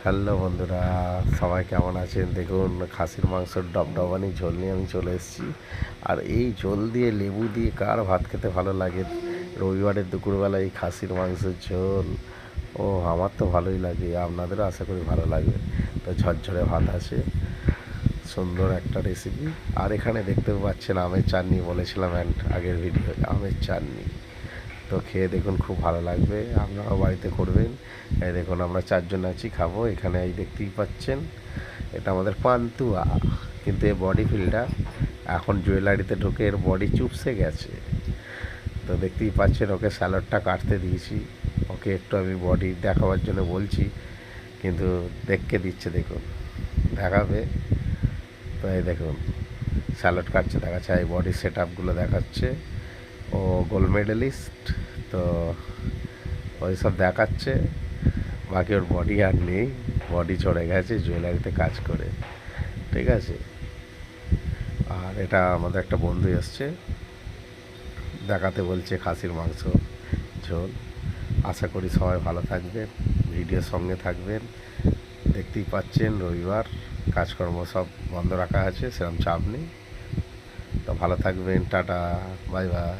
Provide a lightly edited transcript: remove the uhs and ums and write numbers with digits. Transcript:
Hello বন্ধুরা, সবাই কেমন আছেন? দেখুন, খাসির মাংসের ডবডবানি ঝোল নিয়ে আমি চলে এসেছি। আর এই ঝোল দিয়ে লেবু দিয়ে কার ভাত খেতে ভালো লাগে? রবিবারের দুপুরবেলা এই খাসির মাংসের ঝোল, ও আমার তো ভালোই লাগে, আপনাদেরও আশা করি ভালো লাগবে। তো ঝরঝরে ভাত আছে, সুন্দর একটা রেসিপি। আর এখানে দেখতে পাচ্ছেন আমের চাটনি, বলেছিলাম আগের ভিডিও, আমের চাটনি। তো খেয়ে দেখুন, খুব ভালো লাগবে, আপনারাও বাড়িতে করবেন। এই দেখুন, আমরা চারজন আছি, খাবো। এখানে এই দেখতেই পাচ্ছেন, এটা আমাদের পান্তুয়া। কিন্তু এর বডি ফিলটা এখন জুয়েলারিতে ঢুকে এর বডি চুপসে গেছে। তো দেখতেই পাচ্ছেন, ওকে স্যালাডটা কাটতে দিয়েছি। ওকে একটু আমি বডি দেখাবার জন্য বলছি, কিন্তু দেখকে দিচ্ছে, দেখুন দেখাবে। তো এই দেখুন, স্যালাড কাটছে, দেখাচ্ছে, এই বডি সেট আপগুলো দেখাচ্ছে। ও গোল্ড মেডেলিস্ট, তো ওই সব দেখাচ্ছে। বাকি ওর বডি আর নেই, বডি চড়ে গেছে জুয়েলারিতে কাজ করে, ঠিক আছে। আর এটা আমাদের একটা বন্ধু এসছে, দেখাতে বলছে খাসির মাংস ঝোল। আশা করি সবাই ভালো থাকবেন, ভিডিওর সঙ্গে থাকবেন। দেখতেই পাচ্ছেন রবিবার, কাজকর্ম সব বন্ধ রাখা আছে, সেরকম চাপ নেই। তো ভালো থাকবেন, টাটা, বাই বাই।